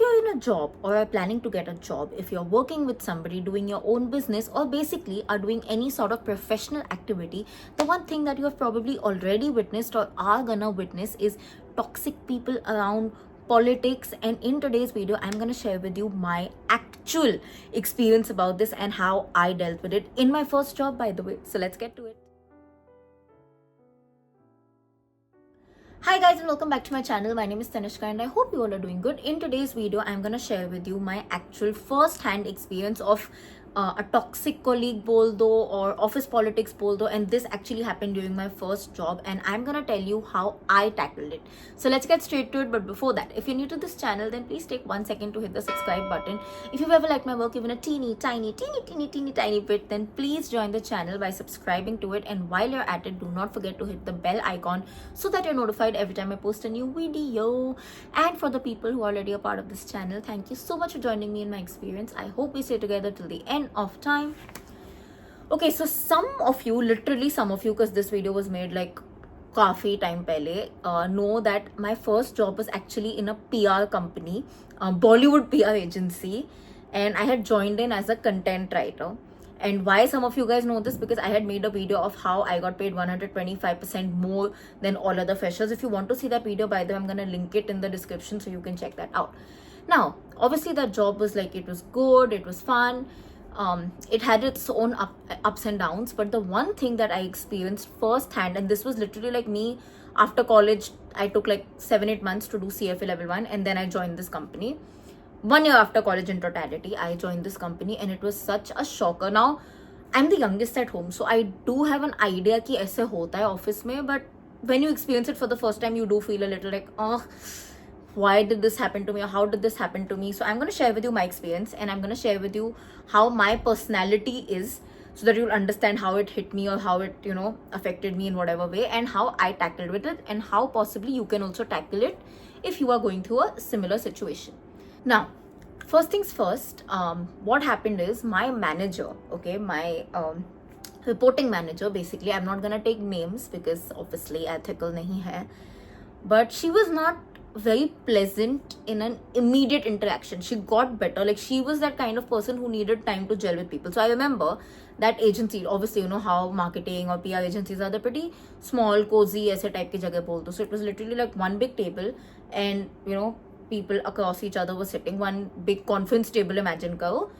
you're in a job or are planning to get a job, if you're working with somebody, doing your own business, or basically are doing any sort of professional activity, the one thing that you have probably already witnessed or are gonna witness is toxic people around, politics. And in today's video, I'm gonna share with you my actual experience about this and how I dealt with it in my first job, by the way. So let's get to it. Hi guys, and welcome back to my channel. My name is Tanishka and I hope you all are doing good. In today's video, I'm gonna share with you my actual first-hand experience of a toxic colleague bol do or office politics bol do, and this actually happened during my first job, and I'm gonna tell you how I tackled it. So let's get straight to it. But before that, if you're new to this channel, then please take 1 second to hit the subscribe button. If you've ever liked my work even a teeny tiny bit, then please join the channel by subscribing to it, and while you're at it, do not forget to hit the bell icon so that you're notified every time I post a new video. And for the people who are already a part of this channel, thank you so much for joining me in my experience. I hope we stay together till the end of time. Okay, so some of you, because this video was made like काफी time पहले, know that my first job was actually in a PR company, Bollywood PR agency, and I had joined in as a content writer. And why some of you guys know this? Because I had made a video of how I got paid 125% more than all other freshers. If you want to see that video, by the way, I'm gonna link it in the description so you can check that out. Now, obviously that job was like, it was good, it was fun. It had its own ups and downs, but the one thing that I experienced firsthand, and this was literally like me after college, I took like 7-8 months to do CFA level 1, and then I joined this company. 1 year after college in totality, I joined this company, and it was such a shocker. Now, I'm the youngest at home, so I do have an idea कि ऐसे होता है office में, but when you experience it for the first time, you do feel a little like, oh, why did this happen to me, or how did this happen to me? So I'm going to share with you my experience, and I'm going to share with you how my personality is, so that you'll understand how it hit me or how it, affected me in whatever way, and how I tackled with it, and how possibly you can also tackle it if you are going through a similar situation. Now, first things first, what happened is my manager, my reporting manager, basically, I'm not gonna take names because obviously ethical nahi hai, but she was not very pleasant in an immediate interaction. She got better. Like, she was that kind of person who needed time to gel with people. So I remember that agency, obviously, you know how marketing or PR agencies are, they're pretty small, cozy, aise type ki jagah bolto. So it was literally like one big table, and people across each other were sitting. One big conference table, imagine karo,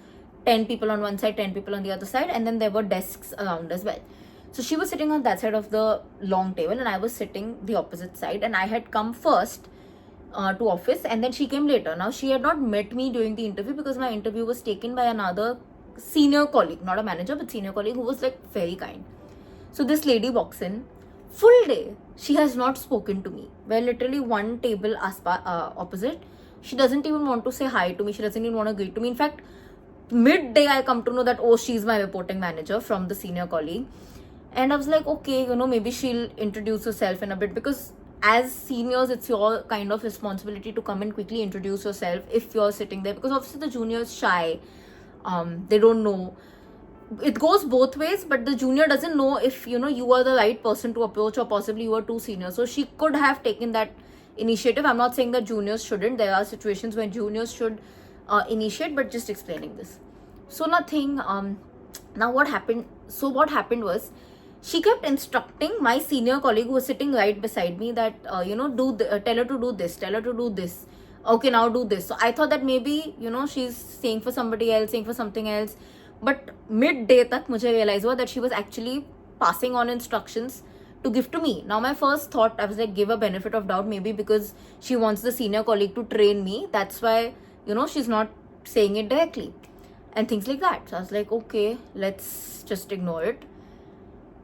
10 people on one side, 10 people on the other side, and then there were desks around as well. So she was sitting on that side of the long table, and I was sitting the opposite side, and I had come first to office, and then she came later. Now, she had not met me during the interview because my interview was taken by another senior colleague, not a manager, but senior colleague, who was like very kind. So this lady walks in, full day, she has not spoken to me. We're literally one table opposite. She doesn't even want to say hi to me. She doesn't even want to greet to me. In fact, midday I come to know that, oh, she's my reporting manager from the senior colleague. And I was like, okay, maybe she'll introduce herself in a bit, because as seniors, it's your kind of responsibility to come and quickly introduce yourself if you're sitting there, because obviously the juniors shy, they don't know. It goes both ways, but the junior doesn't know if you are the right person to approach, or possibly you are too senior. So she could have taken that initiative. I'm not saying that juniors shouldn't. There are situations when juniors should initiate, but just explaining this. So nothing. Now what happened? So what happened was, she kept instructing my senior colleague who was sitting right beside me that, tell her to do this, tell her to do this. Okay, now do this. So I thought that maybe, she's saying for somebody else, saying for something else. But midday tak mujhe realize hua that she was actually passing on instructions to give to me. Now, my first thought, I was like, give a benefit of doubt, maybe because she wants the senior colleague to train me. That's why, she's not saying it directly and things like that. So I was like, okay, let's just ignore it.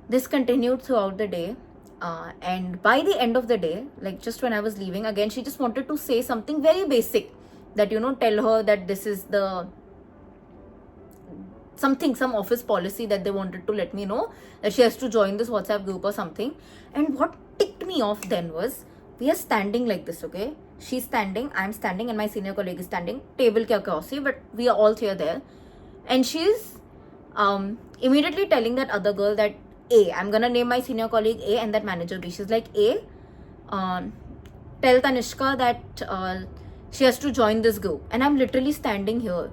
This continued throughout the day, and by the end of the day, like just when I was leaving, again she just wanted to say something very basic, that tell her that this is the some office policy that they wanted to let me know, that she has to join this WhatsApp group or something. And what ticked me off then was, we are standing like this, okay? She's standing, I'm standing, and my senior colleague is standing, table ke across, but we are all three there, and she's immediately telling that other girl that, A, I'm gonna name my senior colleague A and that manager B. She's like, A, tell Tanishka that she has to join this group. And I'm literally standing here.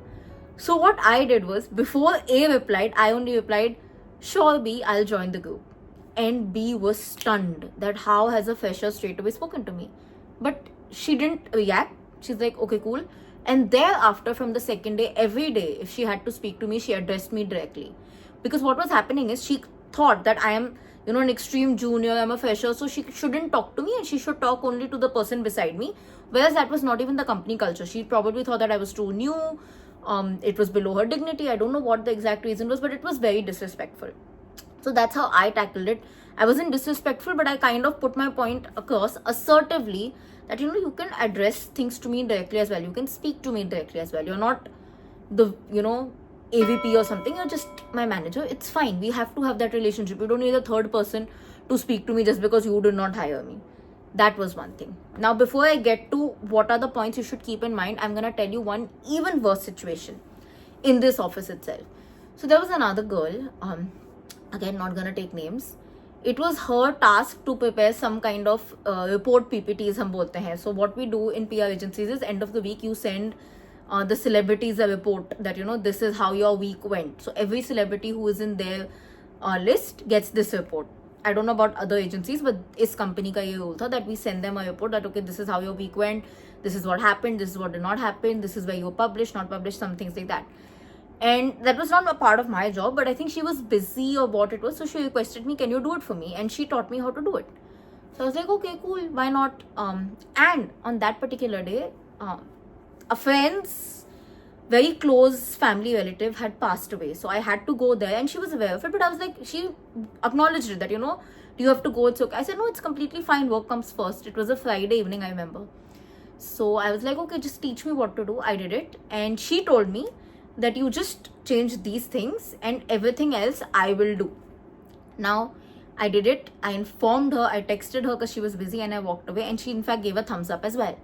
So what I did was, before A replied, I only replied, sure B, I'll join the group. And B was stunned that how has a fresher straight away spoken to me. But she didn't react. She's like, okay, cool. And thereafter, from the second day, every day, if she had to speak to me, she addressed me directly. Because what was happening is, she thought that I am, an extreme junior, I'm a fresher, so she shouldn't talk to me and she should talk only to the person beside me. Whereas that was not even the company culture. She probably thought that I was too new. It was below her dignity. I don't know what the exact reason was, but it was very disrespectful. So that's how I tackled it. I wasn't disrespectful, but I kind of put my point across assertively that, you can address things to me directly as well. You can speak to me directly as well. You're not the, AVP or something. You're just my manager. It's fine. We have to have that relationship. You don't need a third person to speak to me just because you did not hire me. That was one thing. Now, before I get to what are the points you should keep in mind, I'm going to tell you one even worse situation in this office itself. So there was another girl, again, not going to take names. It was her task to prepare some kind of report PPTs, hum bolte hain. So what we do in PR agencies is, end of the week, you send the celebrities a report that, this is how your week went. So every celebrity who is in their list gets this report. I don't know about other agencies, but इस company का ये rule था that we send them a report that, okay, this is how your week went, this is what happened, this is what did not happen, this is where you were published, not published, some things like that. And that was not a part of my job, but I think she was busy or what it was, so she requested me, can you do it for me? And she taught me how to do it. So I was like, okay, cool, why not? And on that particular day, a friend's very close family relative had passed away, so I had to go there, and she was aware of it, but I was like, she acknowledged it that, do you have to go, it's okay. I said, no, it's completely fine, work comes first. It was a Friday evening, I remember. So I was like, okay, just teach me what to do. I did it, and she told me that you just change these things and everything else I will do. Now I did it. I informed her, I texted her because she was busy, and I walked away, and she in fact gave a thumbs up as well.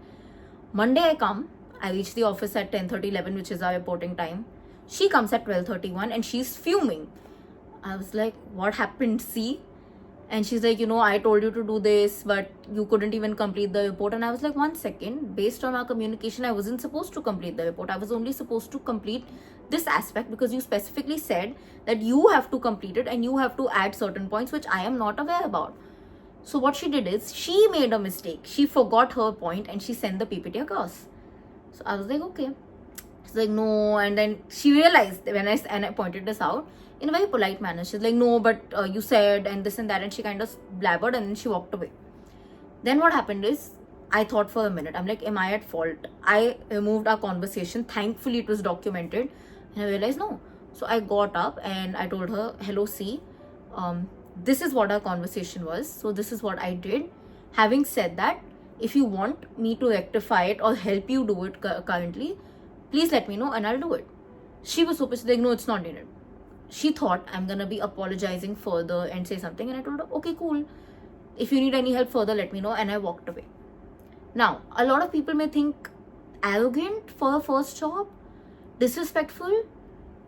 Monday I come, I reach the office at 10:30, 11, which is our reporting time. She comes at 12:31 and she's fuming. I was like, what happened, see? And she's like, I told you to do this, but you couldn't even complete the report. And I was like, one second, based on our communication, I wasn't supposed to complete the report. I was only supposed to complete this aspect because you specifically said that you have to complete it and you have to add certain points, which I am not aware about. So what she did is, she made a mistake. She forgot her point and she sent the PPT across. So I was like, okay. She's like, no. And then she realized when I pointed this out in a very polite manner. She's like, no, but you said and this and that. And she kind of blabbered and then she walked away. Then what happened is, I thought for a minute. I'm like, am I at fault? I removed our conversation. Thankfully, it was documented. And I realized, no. So I got up and I told her, hello, C. This is what our conversation was. So this is what I did. Having said that, if you want me to rectify it or help you do it currently, please let me know and I'll do it. She was super like, no, it's not needed. She thought I'm gonna be apologizing further and say something, and I told her, okay, cool. If you need any help further, let me know, and I walked away. Now, a lot of people may think arrogant for a first job, disrespectful.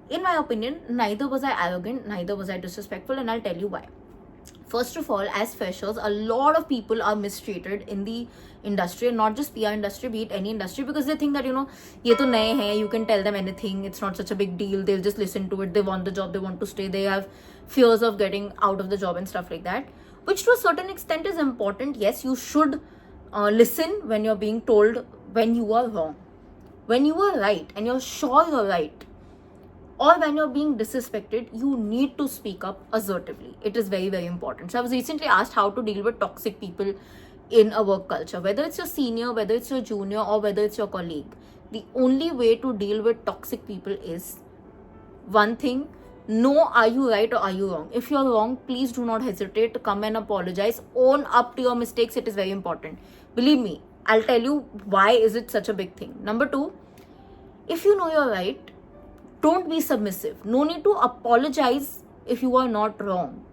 In my opinion, neither was I arrogant, neither was I disrespectful, and I'll tell you why. First of all, as freshers, a lot of people are mistreated in the industry, and not just PR industry, be it any industry, because they think that, ye to naye hai, you can tell them anything, it's not such a big deal, they'll just listen to it, they want the job, they want to stay, they have fears of getting out of the job and stuff like that, which to a certain extent is important. Yes, you should listen when you're being told when you are wrong. When you are right and you're sure you're right, or when you're being disrespected, you need to speak up assertively. It is very, very important. So I was recently asked how to deal with toxic people in a work culture, whether it's your senior, whether it's your junior, or whether it's your colleague. The only way to deal with toxic people is one thing: know, are you right or are you wrong? If you're wrong, please do not hesitate to come and apologize. Own up to your mistakes. It is very important. Believe me, I'll tell you why is it such a big thing. Number two, if you know you're right, don't be submissive. No need to apologize if you are not wrong,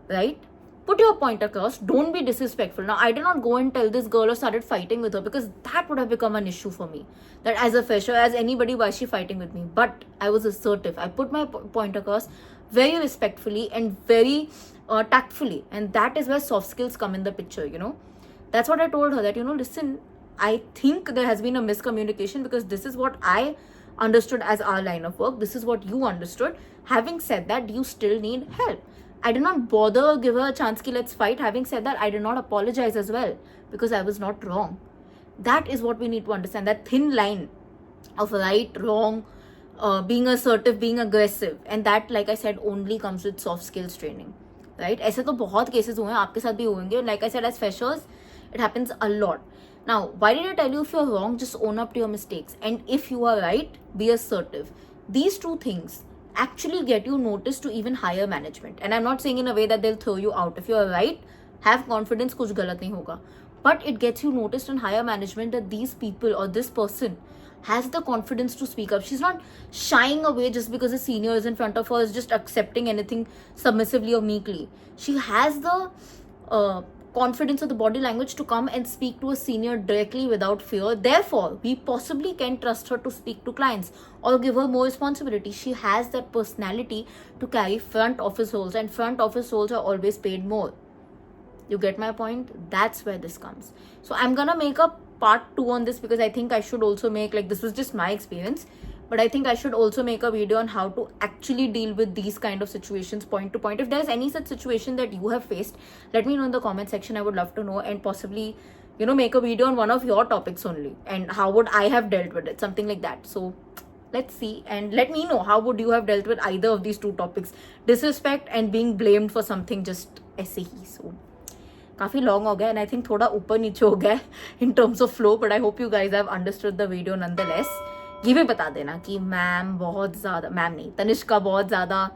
right? Put your point across. Don't be disrespectful. Now, I did not go and tell this girl or started fighting with her, because that would have become an issue for me. That as a fresher, as anybody, why is she fighting with me? But I was assertive. I put my point across very respectfully and very tactfully. And that is where soft skills come in the picture, That's what I told her, that, listen, I think there has been a miscommunication, because this is what I understood as our line of work. This is what you understood. Having said that, you still need help. I did not bother give her a chance ki let's fight. Having said that, I did not apologize as well, because I was not wrong. That is what we need to understand. That thin line of right, wrong, being assertive, being aggressive, and that, like I said, only comes with soft skills training, right? ऐसे तो बहुत cases हुए हैं, आपके साथ भी होंगे. Like I said, as freshers, it happens a lot. Now, why did I tell you if you're wrong, just own up to your mistakes, and if you are right, be assertive. These two things actually get you noticed to even higher management. And I'm not saying in a way that they'll throw you out. If you're right, have confidence, कुछ गलत नहीं होगा. But it gets you noticed in higher management that these people or this person has the confidence to speak up. She's not shying away just because a senior is in front of her, is just accepting anything submissively or meekly. She has the confidence of the body language to come and speak to a senior directly without fear. Therefore, we possibly can trust her to speak to clients or give her more responsibility. She has that personality to carry front office roles, and front office roles are always paid more. You get my point? That's where this comes. So I'm gonna make a part 2 on this, because I think I should also make, like, this was just my experience, but I think I should also make a video on how to actually deal with these kind of situations point to point. If there's any such situation that you have faced, let me know in the comment section. I would love to know, and possibly, you know, make a video on one of your topics only, and how would I have dealt with it, something like that. So let's see, and let me know how would you have dealt with either of these two topics, disrespect and being blamed for something just ऐसे ही. So काफ़ी long हो गया, and I think थोड़ा ऊपर नीचे हो गया in terms of flow, but I hope you guys have understood the video nonetheless. ये भी बता देना कि मैम बहुत ज़्यादा, मैम नहीं, तनिष्का बहुत ज़्यादा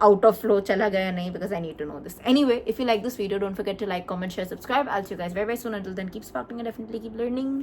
आउट ऑफ फ्लो चला गया नहीं, because I need to know this. Anyway, if you like this video, don't forget to like, comment, share, subscribe. I'll see you guys very, very soon. Until then, keep sparkling and definitely keep learning.